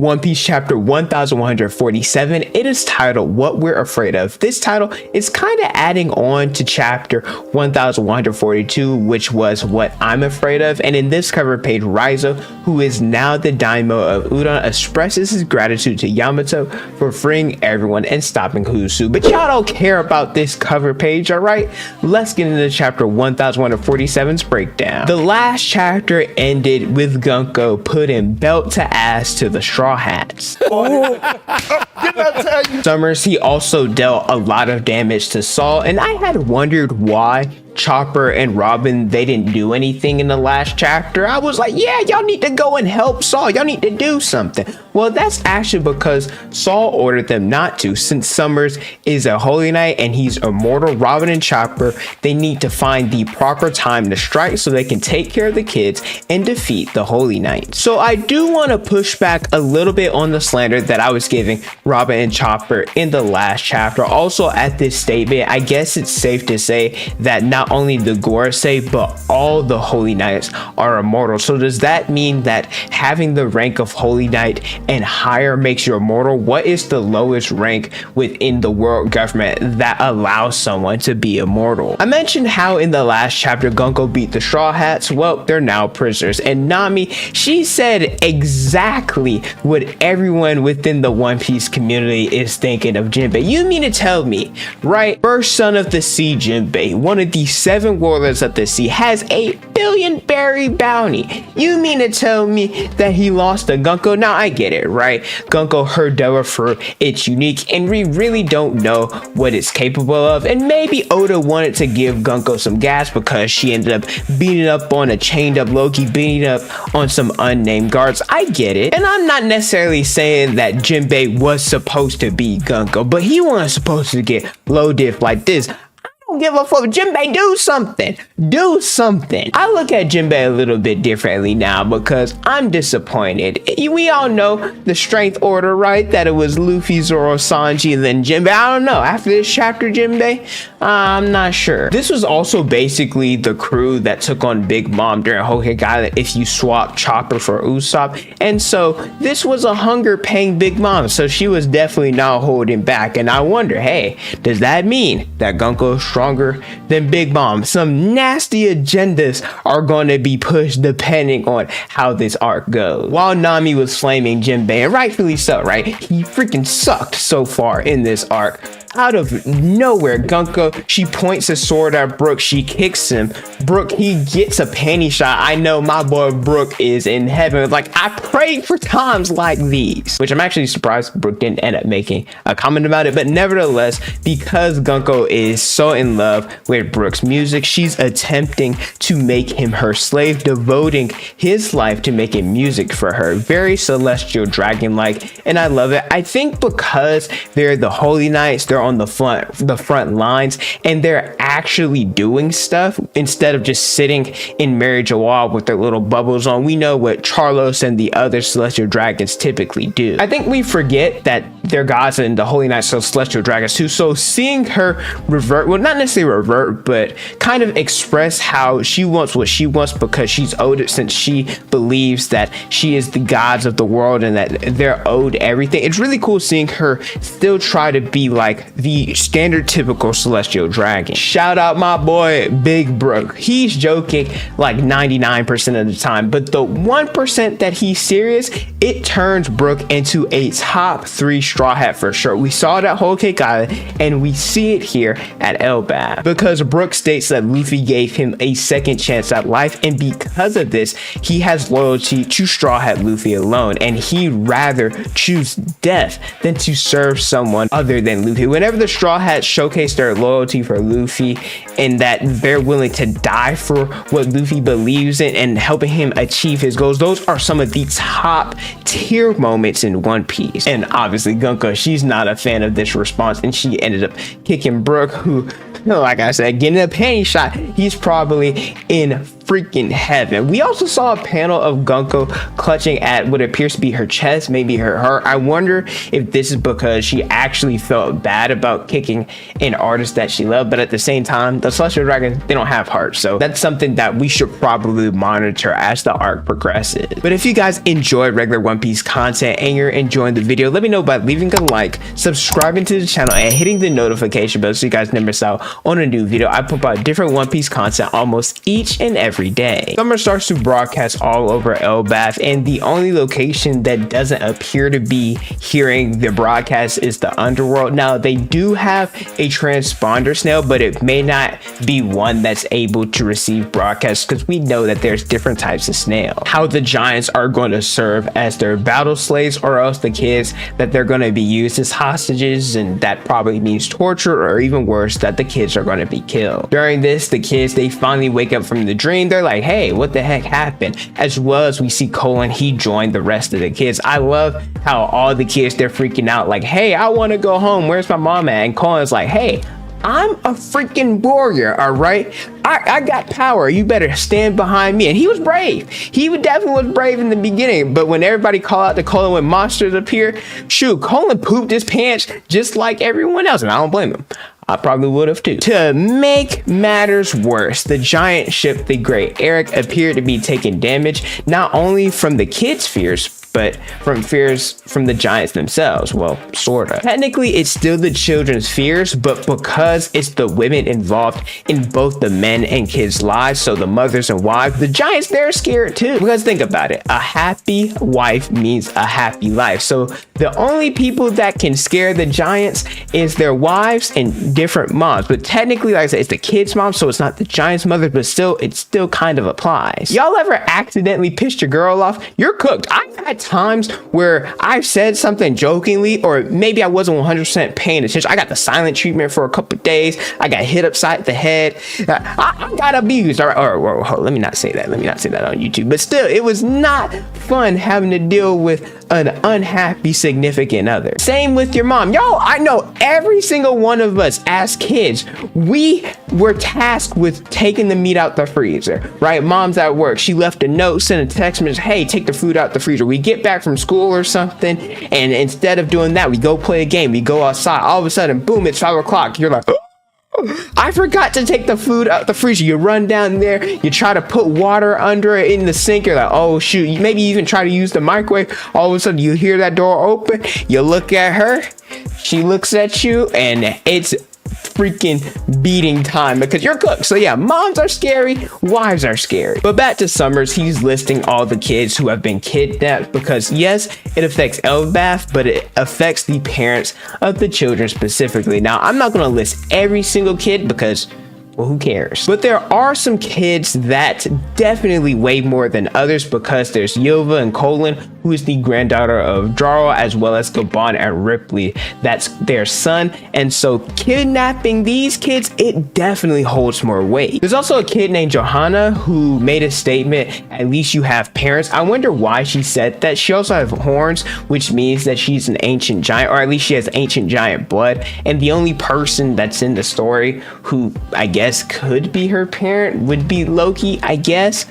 One Piece chapter 1147. It is titled What We're Afraid Of. This title is kind of adding on to chapter 1142, which was What I'm Afraid Of. And in this cover page, Raizo, who is now the daimyo of Udon, expresses his gratitude to Yamato for freeing everyone and stopping Kusu. But y'all don't care about this cover page, alright? Let's get into chapter 1147's breakdown. The last chapter ended with Gunko putting belt to ass to the Straw Hats. Did I tell you? Summers, he also dealt a lot of damage to Saul, and I had wondered why Chopper and Robin, they didn't do anything in the last chapter. I was like, yeah, y'all need to go and help Saul. Y'all need to do something. Well, that's actually because Saul ordered them not to. Since Summers is a Holy Knight and he's immortal, Robin and Chopper, they need to find the proper time to strike so they can take care of the kids and defeat the Holy Knight. So I do want to push back a little bit on the slander that I was giving Robin and Chopper in the last chapter. Also, at this statement, I guess it's safe to say that not only the Gorosei, but all the Holy Knights are immortal. So does that mean that having the rank of Holy Knight and higher makes you immortal? What is the lowest rank within the world government that allows someone to be immortal? I mentioned how in the last chapter Gunko beat the Straw Hats. Well, they're now prisoners, and Nami, she said exactly what everyone within the One Piece community is thinking of Jinbei. You mean to tell me, right? First son of the sea Jinbei, one of the 7 warlords of the sea, has a 1 billion berry bounty. You mean to tell me that he lost to Gunko? Now I get it, right? Gunko, her devil fruit, it's unique and we really don't know what it's capable of. And maybe Oda wanted to give Gunko some gas because she ended up beating up on a chained up Loki, beating up on some unnamed guards. I get it. And I'm not necessarily saying that Jinbei was supposed to be Gunko, but he wasn't supposed to get low diff like this. Don't give a fuck. Jinbei, do something. Do something. I look at Jinbei a little bit differently now because I'm disappointed. We all know the strength order, right? That it was Luffy, Zoro, Sanji, and then Jinbei. I don't know. After this chapter, Jinbei, I'm not sure. This was also basically the crew that took on Big Mom during Whole Cake Island if you swap Chopper for Usopp. And so this was a hunger paying Big Mom. So she was definitely not holding back. And I wonder, hey, does that mean that Gunko stronger than Big Mom? Some nasty agendas are going to be pushed depending on how this arc goes. While Nami was flaming Jinbei, and rightfully so, right? He freaking sucked so far in this arc. Out of nowhere, Gunko, she points a sword at Brook. She kicks him. Brook, he gets a panty shot. I know my boy Brook is in heaven. Like, I prayed for times like these, which I'm actually surprised Brook didn't end up making a comment about it. But nevertheless, because Gunko is so in love with Brook's music, she's attempting to make him her slave, devoting his life to making music for her. Very celestial dragon-like, and I love it. I think because they're the Holy Knights, they're on the front lines, and they're actually doing stuff instead of just sitting in Mary Jawal with their little bubbles on. We know what Charlos and the other celestial dragons typically do. I think we forget that they're gods and the Holy Knights are celestial dragons too. So seeing her revert, well, not necessarily revert, but kind of express how she wants what she wants because she's owed it, since she believes that she is the gods of the world and that they're owed everything. It's really cool seeing her still try to be like the standard typical celestial dragon. Shout out my boy Big Brook. He's joking like 99% of the time, but the 1% that he's serious, it turns Brook into a top 3 Straw Hat for sure. We saw it at Whole Cake Island, and we see it here at Elbaph, because Brook states that Luffy gave him a second chance at life, and because of this, he has loyalty to Straw Hat Luffy alone, and he'd rather choose death than to serve someone other than Luffy. Whenever the Straw Hats showcase their loyalty for Luffy and that they're willing to die for what Luffy believes in and helping him achieve his goals, those are some of the top tier moments in One Piece. And obviously Gunko, she's not a fan of this response, and she ended up kicking Brook, who, like I said, getting a panty shot. He's probably in freaking heaven. We also saw a panel of Gunko clutching at what appears to be her chest, maybe her heart. I wonder if this is because she actually felt bad about kicking an artist that she loved, but at the same time, the celestial dragons, they don't have hearts, so that's something that we should probably monitor as the arc progresses. But if you guys enjoyed regular One Piece content and you're enjoying the video, let me know by leaving a like, subscribing to the channel, and hitting the notification bell so you guys never miss out on a new video. I put out different One Piece content almost each and every day. Summer starts to broadcast all over Elbaph, and the only location that doesn't appear to be hearing the broadcast is the underworld. Now, they do have a transponder snail, but it may not be one that's able to receive broadcasts, because we know that there's different types of snail. How the giants are going to serve as their battle slaves, or else the kids that they're going to be used as hostages, and that probably means torture, or even worse, that the kids are going to be killed. During this, the kids, they finally wake up from the dream. They're like, hey, what the heck happened? As well as we see Collun, he joined the rest of the kids. I love how all the kids, they're freaking out like, hey, I want to go home, where's my mom at? And Collun's like, hey, I'm a freaking warrior, all right? I got power. You better stand behind me. And he was brave. He definitely was brave in the beginning. But when everybody called out to Collun when monsters appear, shoot, Collun pooped his pants just like everyone else. And I don't blame him. I probably would have too. To make matters worse, the giant ship, the Great Eric, appeared to be taking damage, not only from the kids' fears, but from fears from the giants themselves. Well, sorta. Technically, it's still the children's fears, but because it's the women involved in both the men and kids' lives, so the mothers and wives, the giants, they're scared too. Because think about it, a happy wife means a happy life. So the only people that can scare the giants is their wives and different moms. But technically, like I said, it's the kids' mom, so it's not the giants' mother, but still, it still kind of applies. Y'all ever accidentally pissed your girl off? You're cooked. I've had times where I've said something jokingly, or maybe I wasn't 100% paying attention. I got the silent treatment for a couple days. I got hit upside the head. I got abused. All right, or let me not say that. Let me not say that on YouTube. But still, it was not fun having to deal with an unhappy significant other. Same with your mom. Y'all, I know every single one of us as kids, we were tasked with taking the meat out the freezer, right? Mom's at work. She left a note, sent a text message, hey, take the food out the freezer. We get back from school or something, and instead of doing that, we go play a game. We go outside. All of a sudden, boom, it's 5 o'clock. You're like, I forgot to take the food out the freezer. You run down there, you try to put water under it in the sink. You're like, oh shoot, maybe you even try to use the microwave. All of a sudden you hear that door open, you look at her, she looks at you, and it's freaking beating time because you're cooked. So yeah, moms are scary, wives are scary. But back to Summers, he's listing all the kids who have been kidnapped because yes, it affects Elbaph, but it affects the parents of the children specifically. Now, I'm not going to list every single kid because, well, who cares? But there are some kids that definitely weigh more than others because there's Yova and Collun, who is the granddaughter of Jarl, as well as Gaban and Ripley. That's their son. And so kidnapping these kids, it definitely holds more weight. There's also a kid named Johanna who made a statement, at least you have parents. I wonder why she said that. She also has horns, which means that she's an ancient giant, or at least she has ancient giant blood. And the only person that's in the story who I guess could be her parent would be Loki, I guess.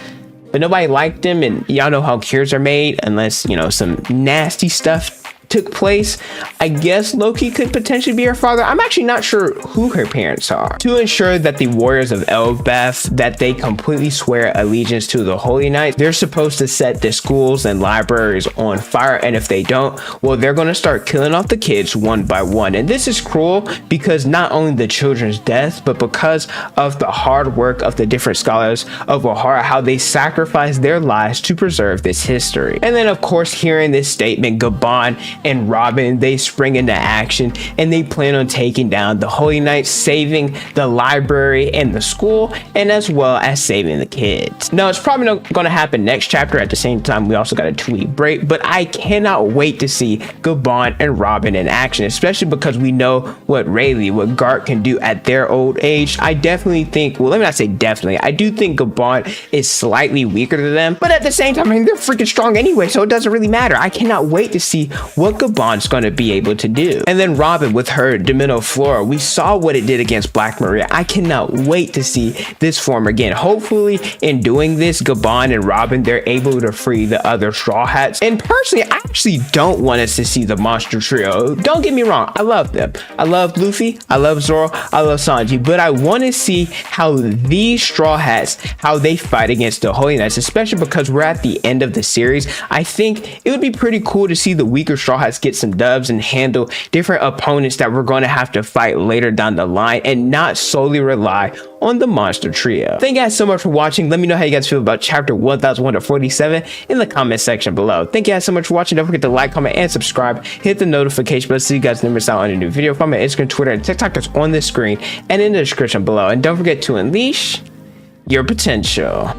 But nobody liked him, and y'all know how cures are made unless, you know, some nasty stuff took place. I guess Loki could potentially be her father. I'm actually not sure who her parents are. To ensure that the warriors of Elbaph, that they completely swear allegiance to the Holy Knight, they're supposed to set the schools and libraries on fire, and if they don't, well, they're going to start killing off the kids one by one. And this is cruel because not only the children's death, but because of the hard work of the different scholars of Ohara, how they sacrificed their lives to preserve this history. And then of course, hearing this statement, Gaban and Robin, they spring into action and they plan on taking down the Holy Knight, saving the library and the school, and as well as saving the kids. Now, it's probably not going to happen next chapter. At the same time, we also got a 2-week break, but I cannot wait to see Gaban and Robin in action, especially because we know what Rayleigh, what Garp can do at their old age. I definitely think, well, let me not say definitely, I do think Gaban is slightly weaker than them, but at the same time, I mean, they're freaking strong anyway, so it doesn't really matter. I cannot wait to see what what Gaban's going to be able to do. And then Robin with her Domino Flora, we saw what it did against Black Maria. I cannot wait to see this form again. Hopefully in doing this, Gaban and Robin, they're able to free the other Straw Hats. And personally, I actually don't want us to see the Monster Trio. Don't get me wrong, I love them. I love Luffy, I love Zoro, I love Sanji, but I want to see how these Straw Hats, how they fight against the Holy Knights, especially because we're at the end of the series. I think it would be pretty cool to see the weaker Straw Hats get some dubs and handle different opponents that we're going to have to fight later down the line and not solely rely on the Monster Trio. Thank you guys so much for watching. Let me know how you guys feel about chapter 1147 in the comment section below. Thank you guys so much for watching. Don't forget to like, comment, and subscribe. Hit the notification bell so you guys never miss out on a new video. Follow my Instagram, Twitter, and TikTok that's on the screen and in the description below. And don't forget to unleash your potential.